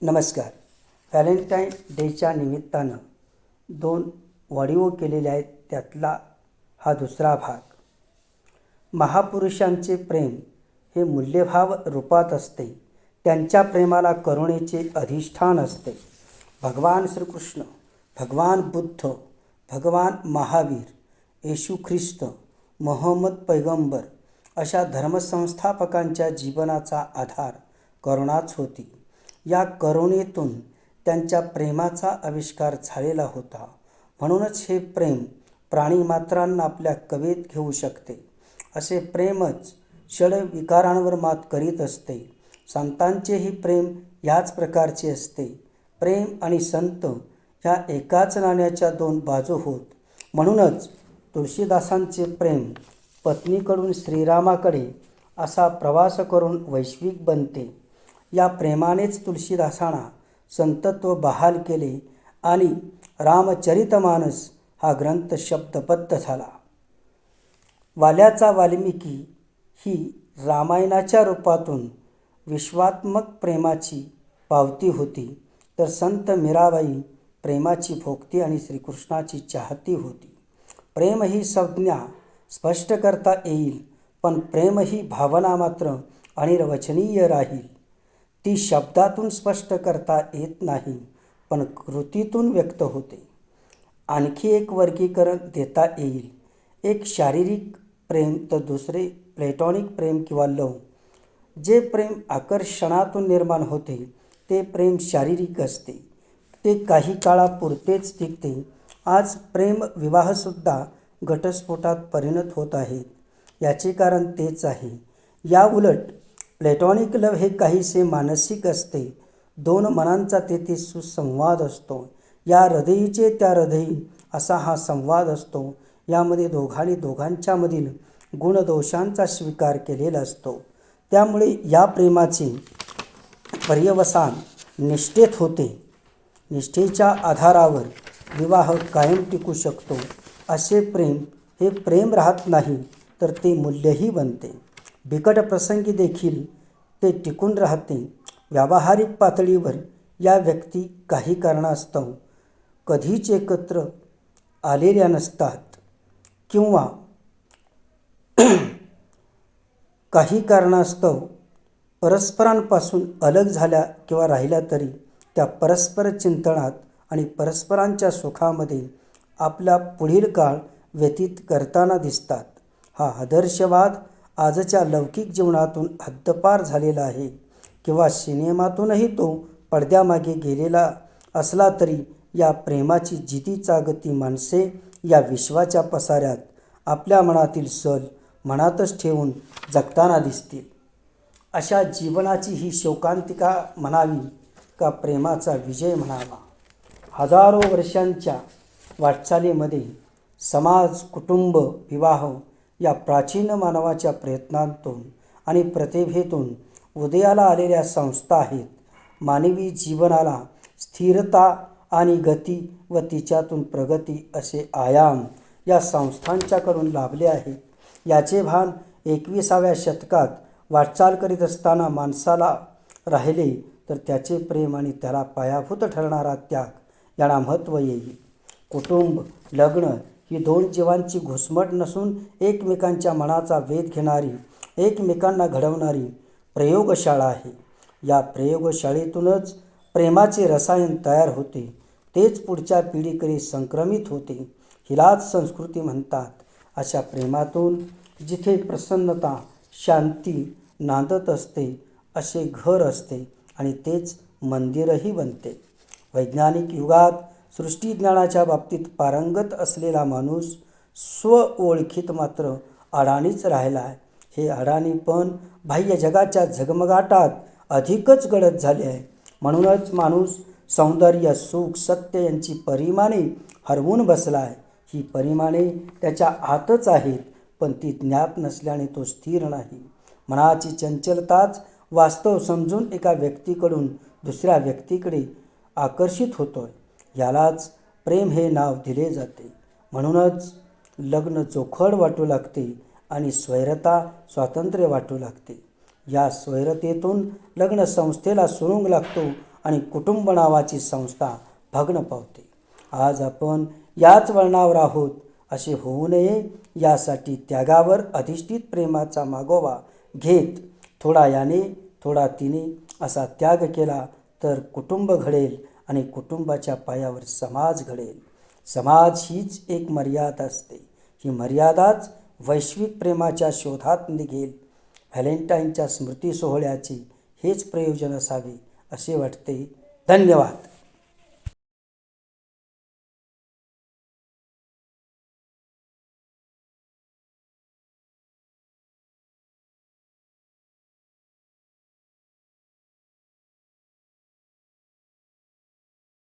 नमस्कार. व्हॅलेंटाईन डेच्या निमित्तानं 2 ऑडिओ केलेले आहेत. त्यातला हा दुसरा भाग. महापुरुषांचे प्रेम हे मूल्यभाव रूपात असते. त्यांच्या प्रेमाला करुणेचे अधिष्ठान असते. भगवान श्रीकृष्ण, भगवान बुद्ध, भगवान महावीर, येशू ख्रिस्त, मोहम्मद पैगंबर अशा धर्मसंस्थापकांच्या जीवनाचा आधार करुणाच होती. या करुणेतून त्यांच्या प्रेमाचा आविष्कार झालेला होता. म्हणूनच हे प्रेम प्राणीमात्रांना आपल्या कवेत घेऊ शकते. असे प्रेमच षड विकारांवर मात करीत असते. संतांचेही प्रेम याच प्रकारचे असते. प्रेम आणि संत ह्या एकाच नाण्याच्या 2 बाजू होत. म्हणूनच तुळशीदासांचे प्रेम पत्नीकडून श्रीरामाकडे असा प्रवास करून वैश्विक बनते. या प्रेमानेच तुळशीदासांना संतत्व बहाल केले आणि रामचरितमानस हा ग्रंथ शब्दबद्ध झाला. वाल्याचा वाल्मिकी ही रामायणाच्या रूपातून विश्वात्मक प्रेमाची पावती होती, तर संत मीराबाई प्रेमाची भोक्ती आणि श्रीकृष्णाची चाहती होती. प्रेम ही संज्ञा स्पष्ट करता येईल, पण प्रेम ही भावना मात्र अनिर्वचनीय राहील. ती शब्दातून स्पष्ट करता येत नाही, पण कृतीतून व्यक्त होते. आणखी एक वर्गीकरण देता येईल. एक शारीरिक प्रेम तर दुसरे प्लेटॉनिक प्रेम किंवा लव. जे प्रेम आकर्षणातून निर्माण होते ते प्रेम शारीरिक असते. ते काही काळापुरतेच टिकते. आज प्रेम विवाहसुद्धा घटस्फोटात परिणत होत आहेत. याचे कारण तेच आहे. या उलट प्लेटॉनिक लव हे काहीसे मानसिक असते. 2 मनांचा तेथे सुसंवाद असतो. या हृदयीचे त्या हृदयी असा हा संवाद असतो. यामध्ये दोघांच्या मधील गुणदोषांचा स्वीकार केलेला असतो. त्यामुळे या प्रेमाचे पर्यवसान निष्ठेत होते. निष्ठेच्या आधारावर विवाह कायम टिकू शकतो. असे प्रेम हे प्रेम राहत नाही, तर ते मूल्यही बनते. बिकट प्रसंगी देखील ते टिकून राहते. व्यावहारिक पातळीवर या व्यक्ती काही कारणास्तव कधीच एकत्र आलेल्या नसतात किंवा काही कारणास्तव परस्परांपासून अलग झाल्या किंवा राहिल्या, तरी त्या परस्पर चिंतनात आणि परस्परांच्या सुखामध्ये आपला पुढील काळ व्यतीत करताना दिसतात. हा आदर्शवाद आजच्या लौकिक जीवनातून हद्दपार झालेला आहे किंवा सिनेमातूनही तो पडद्यामागे गेलेला असला तरी या प्रेमाची जिती चागती माणसे या विश्वाच्या पसाऱ्यात आपल्या मनातील सल मनातच ठेवून जगताना दिसतील. अशा जीवनाची ही शोकांतिका म्हणावी का प्रेमाचा विजय म्हणावा? हजारो वर्षांच्या वाटचालीमध्ये समाज, कुटुंब, विवाह या प्राचीन मानवाच्या प्रयत्नांतून आणि प्रतिभेतून उदयाला आलेल्या संस्था आहेत. मानवी जीवनाला स्थिरता आणि गती व तिच्यातून प्रगती असे आयाम या संस्थांच्याकडून लाभले आहेत. याचे भान 21व्या शतकात वाटचाल करीत असताना माणसाला राहिले, तर त्याचे प्रेम आणि त्याला पायाभूत ठरणारा त्याग यांना महत्त्व येईल. कुटुंब, लग्न ही 2 जीवांची घुसमट नसून एकमेकांच्या मनाचा वेध घेणारी, एकमेकांना घडवणारी प्रयोगशाळा आहे. या प्रयोगशाळेतूनच प्रेमाचे रसायन तयार होते. तेच पुढच्या पिढीकडे संक्रमित होते. हिलाच संस्कृती म्हणतात. अशा प्रेमातून जिथे प्रसन्नता, शांती नांदत असते, असे घर असते आणि तेच मंदिरही बनते. वैज्ञानिक युगात सृष्टीज्ञानाच्या बाबतीत पारंगत असलेला माणूस स्व ओळखीत मात्र अडाणीच राहिला आहे. हे अडाणीपण बाह्य जगाच्या झगमगाटात अधिकच गडद झाले आहे. म्हणूनच माणूस सौंदर्य, सुख, सत्य यांची परिमाणे हरवून बसला आहे. ही परिमाणे त्याच्या आतच आहेत, पण ती ज्ञात नसल्याने तो स्थिर नाही. मनाची चंचलताच वास्तव समजून एका व्यक्तीकडून दुसऱ्या व्यक्तीकडे आकर्षित होतोय. यालाच प्रेम हे नाव दिले जाते. म्हणूनच लग्न चोखड वाटू लागते आणि स्वैरता स्वातंत्र्य वाटू लागते. या स्वैरतेतून लग्न संस्थेला सुरुंग लागतो आणि कुटुंब नावाची संस्था भग्न पावते. आज आपण याच वळणावर आहोत असे होऊ नये यासाठी त्यागावर अधिष्ठित प्रेमाचा मागोवा घेत थोडा याने थोडा तिने असा त्याग केला तर कुटुंब घडेल आणि कुटुंबाच्या पायावर समाज घडेल. समाज हीच एक मर्यादा असते. ही मर्यादाच वैश्विक प्रेमाच्या शोधात निघेल. व्हॅलेंटाईनच्या स्मृती सोहळ्याचे हेच प्रयोजन असावे असे वाटते. धन्यवाद.